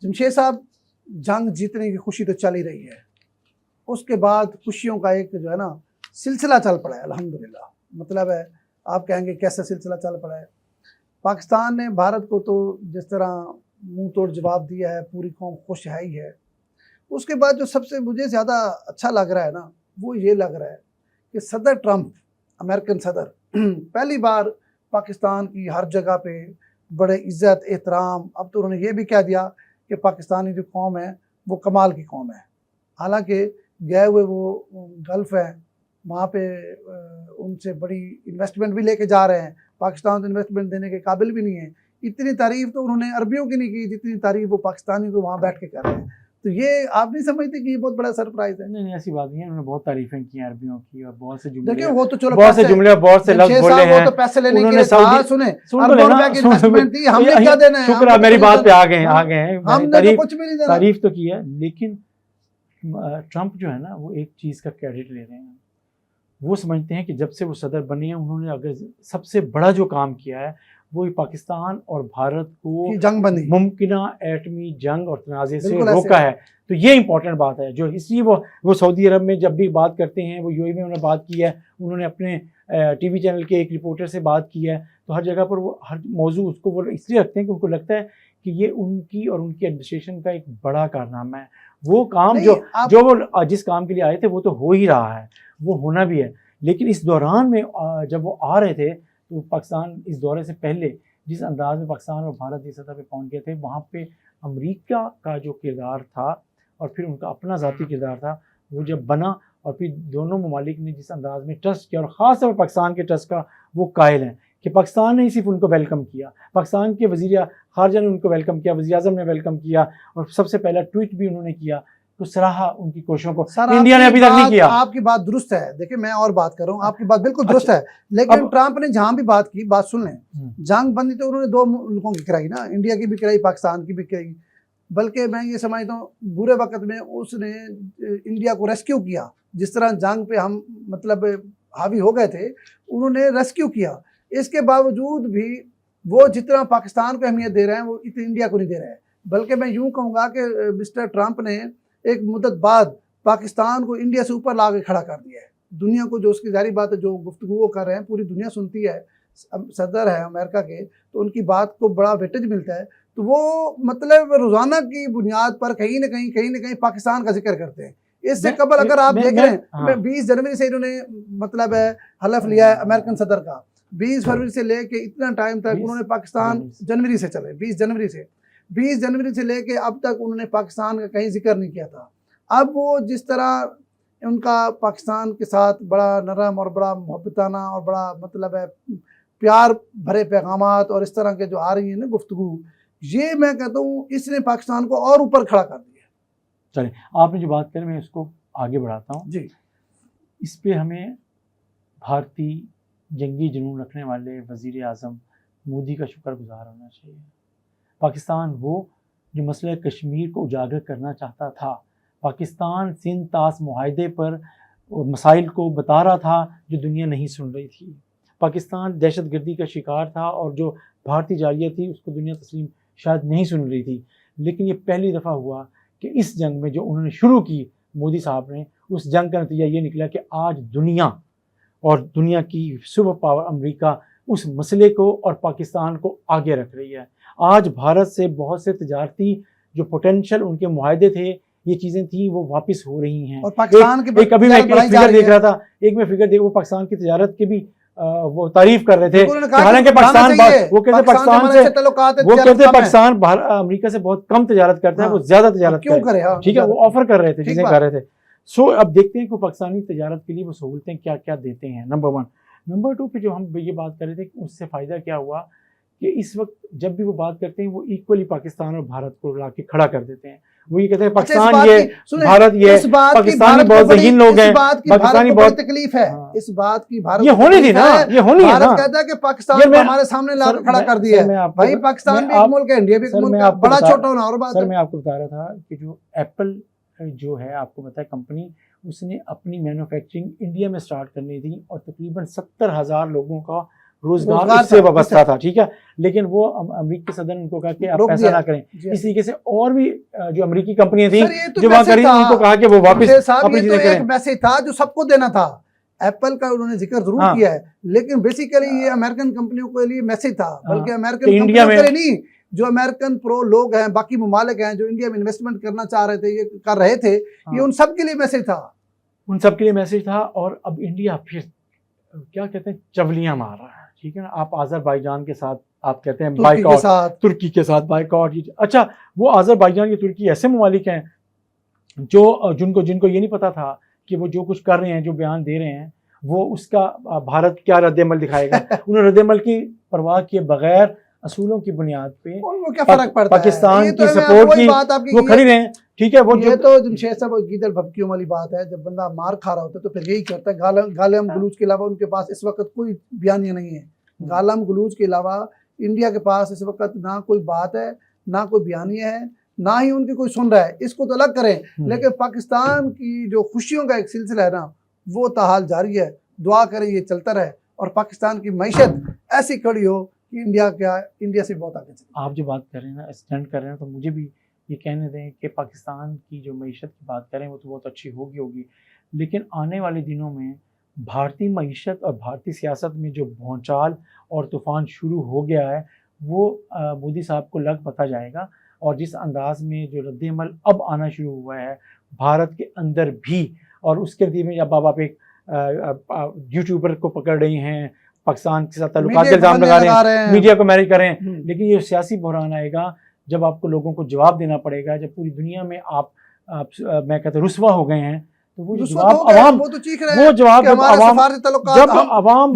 जमशेद साहब, जंग जीतने की खुशी तो चल ही रही है, उसके बाद खुशियों का एक जो है ना सिलसिला चल पड़ा है अल्हम्दुलिल्लाह। मतलब है, आप कहेंगे कैसे सिलसिला चल पड़ा है। पाकिस्तान ने भारत को तो जिस तरह मुंह तोड़ जवाब दिया है, पूरी कौम खुश है ही है। उसके बाद जो सबसे मुझे ज़्यादा अच्छा लग रहा है ना, वो ये लग रहा है कि सदर ट्रंप, अमेरिकन सदर, पहली बार पाकिस्तान की हर जगह पे बड़े इज़्ज़त एहतराम, अब तो उन्होंने ये भी कह दिया कि पाकिस्तानी जो कौम है वो कमाल की कौम है। हालांकि गए हुए वो गल्फ़ है, वहाँ पे उनसे बड़ी इन्वेस्टमेंट भी लेके जा रहे हैं। पाकिस्तान तो इन्वेस्टमेंट देने के काबिल भी नहीं है। इतनी तारीफ़ तो उन्होंने अरबियों की नहीं की जितनी तारीफ़ वो पाकिस्तानी को वहाँ बैठ के कर रहे हैं। तो ये आप नहीं समझते कि ये बहुत बड़ा सरप्राइज़ है? नहीं, ऐसी बात नहीं है। उन्होंने बहुत तारीफें की हैं अरबियों की, और बहुत से देखिए जुमले, वो तो चलो बहुत से जुमले, बहुत से लफ्ज बोले हैं। वो तो पैसे लेने के उन्होंने लिए था, सऊदी सुने, सुन तो अरबों लेना, रुपए की इन्वेस्टमेंट दी, हमने क्या देना है? शुक्र है मेरी बात पे आ गए हैं। हमने तो कुछ भी नहीं देना। तारीफ तो की है, लेकिन ट्रंप जो है ना, वो एक चीज़ का क्रेडिट ले रहे हैं। वो समझते हैं कि जब से वो सदर बने हैं, उन्होंने अगर सबसे बड़ा जो काम किया है वो पाकिस्तान और भारत को जंग बंदी, मुमकिन एटमी जंग और तनाज़े से रोका है। तो ये इंपॉर्टेंट बात है, जो इसलिए वो सऊदी अरब में जब भी बात करते हैं, वो यूएई में उन्होंने बात की है, उन्होंने अपने टीवी चैनल के एक रिपोर्टर से बात की है। तो हर जगह पर वो हर मौजू उसको वो इसलिए रखते हैं कि उनको लगता है कि ये उनकी और उनकी एडमिनिस्ट्रेशन का एक बड़ा कारनामा है। वो काम जो वो जिस काम के लिए आए थे वो तो हो ही रहा है, वो होना भी है। लेकिन इस दौरान में जब वो आ रहे थे, तो पाकिस्तान इस दौरे से पहले जिस अंदाज में पाकिस्तान और भारत की सतह पे पहुंच गए थे, वहाँ पे अमेरिका का जो किरदार था और फिर उनका अपना ज़ाती किरदार था, वो जब बना, और फिर दोनों ममालिक ने जिस अंदाज में ट्रस्ट किया, और ख़ास तौर पर पाकिस्तान के ट्रस्ट का वो कायल हैं कि पाकिस्तान ने सिर्फ उनको वेलकम किया, पाकिस्तान के वज़ीर ख़ारजा ने उनको वेलकम किया, वज़ीर आज़म ने वेलकम किया, और सबसे पहला ट्वीट भी उन्होंने किया। तो सराहा उनकी कोशिशों को। इंडिया ने अभी तक नहीं किया। आपकी बात दुरुस्त है, देखिए मैं और बात कर रहा हूँ, आपकी बात बिल्कुल दुरुस्त है, लेकिन ट्रंप ने जहां भी बात की, बात सुन लें, जंग बंदी तो उन्होंने दो मुल्कों की कराई ना, इंडिया की भी कराई, पाकिस्तान की भी कराई। बल्कि मैं ये समझता हूँ बुरे वक्त में उसने इंडिया को रेस्क्यू किया। जिस तरह जंग पे हम मतलब हावी हो गए थे, उन्होंने रेस्क्यू किया। इसके बावजूद भी वो जितना पाकिस्तान को अहमियत दे रहे हैं, वो इतनी इंडिया को नहीं दे रहे हैं। बल्कि मैं यूँ कहूँगा कि मिस्टर ट्रंप ने एक मुद्दत बाद पाकिस्तान को इंडिया से ऊपर ला के खड़ा कर दिया है। दुनिया को जो उसकी जारी बात है, जो गुफ्तगू वो कर रहे हैं, पूरी दुनिया सुनती है। सदर है अमेरिका के, तो उनकी बात को बड़ा वेटेज मिलता है। तो वो मतलब रोज़ाना की बुनियाद पर कहीं ना कहीं पाकिस्तान का जिक्र करते हैं। इससे कबल अगर आप देख रहे हैं, 20 जनवरी से इन्होंने मतलब हलफ लिया है अमेरिकन सदर का। 20 फरवरी से लेके इतना टाइम तक उन्होंने पाकिस्तान, जनवरी से चले, 20 जनवरी से लेके अब तक उन्होंने पाकिस्तान का कहीं जिक्र नहीं किया था। अब वो जिस तरह उनका पाकिस्तान के साथ बड़ा नरम और बड़ा मोहब्बताना और बड़ा मतलब है प्यार भरे पैगामात और इस तरह के जो आ रही है ना गुफ्तगू, ये मैं कहता हूँ इसने पाकिस्तान को और ऊपर खड़ा कर दिया। चलिए, आपने जो बात करी मैं इसको आगे बढ़ाता हूँ जी। इस पे हमें भारतीय जंगी जुनून रखने वाले वज़ीर आज़म मोदी का शुक्रगुजार होना चाहिए। पाकिस्तान वो जो मसला कश्मीर को उजागर करना चाहता था, पाकिस्तान सिंध तास मुआहदे पर मसाइल को बता रहा था जो दुनिया नहीं सुन रही थी। पाकिस्तान दहशतगर्दी का शिकार था और जो भारतीय जालियत थी उसको दुनिया तस्लीम शायद नहीं सुन रही थी। लेकिन ये पहली दफ़ा हुआ कि इस जंग में जो उन्होंने शुरू की मोदी साहब ने, उस जंग का नतीजा ये निकला कि आज दुनिया और दुनिया की सुपर पावर अमेरिका उस मसले को और पाकिस्तान को आगे रख रही है। आज भारत से बहुत से तजारती जो पोटेंशियल उनके मुआहदे थे, ये चीज़ें थी, वो वापस हो रही हैं। और पाकिस्तान के अभी मैं एक फिगर देख रहा था, वो पाकिस्तान की तजारत के भी वो तारीफ कर रहे थे। हालांकि पाकिस्तान वो कहते पाकिस्तान अमेरिका से बहुत कम तजारत करता है, वो ज्यादा तजारत क्यों करे, ठीक है, वो ऑफर कर रहे थे, चीजें कर रहे थे। सो अब देखते हैं कि पाकिस्तानी तजारत के लिए वो सहूलतें क्या क्या देते हैं, नंबर 1। नंबर 2 पे जो हम ये बात कर रहे थे उससे फ़ायदा क्या हुआ कि इस वक्त जब भी वो बात करते हैं वो इक्वली पाकिस्तान और भारत को ला के खड़ा कर देते हैं। वो ये कहते हैं पाकिस्तान ये, भारत ये, पाकिस्तानी बहुत ज़हीन लोग हैं, पाकिस्तानी बहुत तकलीफ है। इस बात की भारत ये होनी थी ना, ये होनी है ना। कहता है कि पाकिस्तान को हमारे सामने ला के खड़ा कर दिया है। भाई पाकिस्तान भी एक मुल्क है, इंडिया भी एक मुल्क है, बड़ा छोटा होना और बात है। सर मैं आपको बता रहा था कि जो एप्पल जो है, आपको पता है कंपनी, उसने अपनी मैन्युफैक्चरिंग इंडिया में स्टार्ट करनी थी और तकरीबन 70,000 लोगों का रोजगार रोजगार इससे था, वाबस्ता था, ठीक है। लेकिन वो अमेरिकी सदर ने उनको कहा कि आप रोक पैसा दिया। ना करें। जी। इस तरीके से और भी जो अमेरिकी कंपनियां थी सर, ये तो जो वहाँ मैसेज करी, था। उनको कहा कि वो वापस जमशेद साहब, अपनी ये तो चीजें एक करें। मैसेज था जो सबको देना था। एप्पल का उन्होंने जिक्र जरूर हाँ। किया है, लेकिन बेसिकली ये अमेरिकन कंपनियों के लिए मैसेज था, बल्कि हाँ, अमेरिकन कि इंडिया कंपनियों के में लिए नहीं, जो अमेरिकन प्रो लोग हैं, बाकी ममालिक हैं जो इंडिया में इन्वेस्टमेंट करना चाह रहे थे, ये कर रहे थे, ये हाँ, उन सब के लिए मैसेज था। उन सब के लिए मैसेज था। और अब इंडिया फिर क्या कहते हैं, चवलियां मार रहा है, ठीक है ना। आप आज़रबाईजान के साथ आप कहते हैं तुर्की के बाइकआउट, साथ तुर्की के साथ बाइकआउट। अच्छा, वो आज़रबाईजान की तुर्की ऐसे ममालिक हैं जो जिनको ये नहीं पता था कि वो जो कुछ कर रहे हैं, जो बयान दे रहे हैं, वो उसका भारत क्या रद्द-ए-अमल दिखाएगा। उन्होंने रद्द-ए-अमल की परवाह किए बगैर असूलों की बुनियाद पे उनको क्या फर्क पड़ता है? पाकिस्तान ये की तो मैं सपोर्ट वही की बात आपकी, वो खड़ी रहे, ठीक है। वो ये तो जमशेद साहब गीदड़ भभकियों वाली बात है। जब बंदा मार खा रहा होता है तो फिर यही करता है। गालिम गलूज के अलावा उनके पास इस वक्त कोई बयानिया नहीं है। गालिम गलूज के अलावा इंडिया के पास इस वक्त ना कोई बात है, ना कोई बयानिया है, ना ही उनकी कोई सुन रहा है। इसको तो अलग करें, लेकिन पाकिस्तान की जो खुशियों का एक सिलसिला है ना, वो ताहाल जारी है। दुआ करें ये चलता रहे और पाकिस्तान की मईशत ऐसी खड़ी हो कि इंडिया से बहुत आगे चले। आप जो बात कर रहे हैं ना, स्टैंड कर रहे हैं, तो मुझे भी ये कहने दें कि पाकिस्तान की जो मईशत की बात करें वो तो बहुत अच्छी होगी, लेकिन आने वाले दिनों में भारतीय मईशत और भारतीय सियासत में जो भौचाल और तूफान शुरू हो गया है, वो मोदी साहब को लग पता जाएगा। और जिस अंदाज में जो रद्द-ए-अमल अब आना शुरू हुआ है भारत के अंदर भी, और उसके नतीजे में जब आप एक यूट्यूबर को पकड़ रही हैं, पाकिस्तान के साथ ताल्लुकात के इल्ज़ाम लगा रहे हैं, मीडिया को मैनेज कर रहे हैं, लेकिन ये सियासी बहरान आएगा जब आपको लोगों को जवाब देना पड़ेगा। जब पूरी दुनिया में आप मैं कहता हूँ रुस्वा हो गए हैं, तो वो जवाब अवाम, वो तो चीख रहे हैं, वो जवाब जब अवाम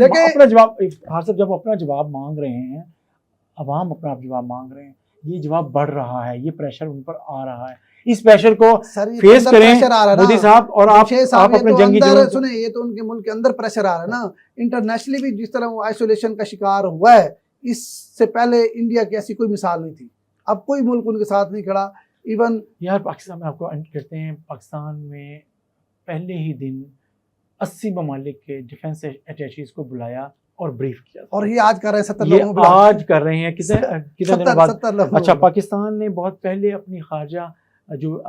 अपना जवाब, जब अपना जवाब मांग रहे हैं, अवाम अपना जवाब मांग रहे हैं, ये जवाब बढ़ रहा है, ये प्रेशर उन पर आ रहा है। इस प्रेशर को फेस करें मोदी साहब, और आप अपने जंगी जुनून। सुने, ये तो उनके मुल्क के अंदर प्रेशर आ रहा है ना। इंटरनेशनली भी जिस तरह वो आइसोलेशन का शिकार हुआ है, इससे पहले इंडिया की ऐसी कोई मिसाल नहीं थी। अब कोई मुल्क उनके साथ नहीं खड़ा। इवन यार पाकिस्तान में आपको एंड करते हैं, पाकिस्तान में पहले ही दिन 80 ममालिक के डिफेंस अटैचीज को बुलाया और ब्रीफ किया, और ये आज कर रहे हैं 70 ये लोगों आज कर रहे हैं कितने दिनों बाद। 70 लोगों। अच्छा, पाकिस्तान ने बहुत पहले अपनी खारजा जो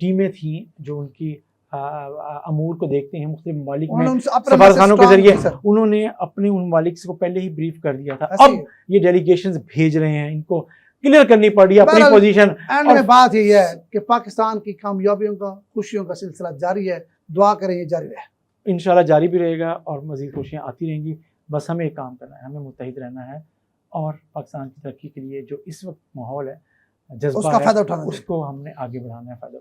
टीमें थी जो उनकी अमूर को देखते हैं मुख्तलिफ ममालिक में सफारतखानों के जरिए, उन्होंने अपने उन ममालिक को पहले ही ब्रीफ कर दिया था। अब ये डेलीगेशंस भेज रहे हैं, इनको क्लियर करनी पड़ी अपनी पोजीशन। एंड में बात यही है कि पाकिस्तान की कामयाबियों का, खुशियों का सिलसिला जारी है। दुआ करें ये जारी रहे, इंशाल्लाह जारी भी रहेगा और मज़ीद खुशियाँ आती रहेंगी। बस हमें एक काम करना है, हमें मुत्तहिद रहना है और पाकिस्तान की तरक्की के लिए जो इस वक्त माहौल है, जज्बा है, उसको हमने आगे बढ़ाना है, फ़ायदा।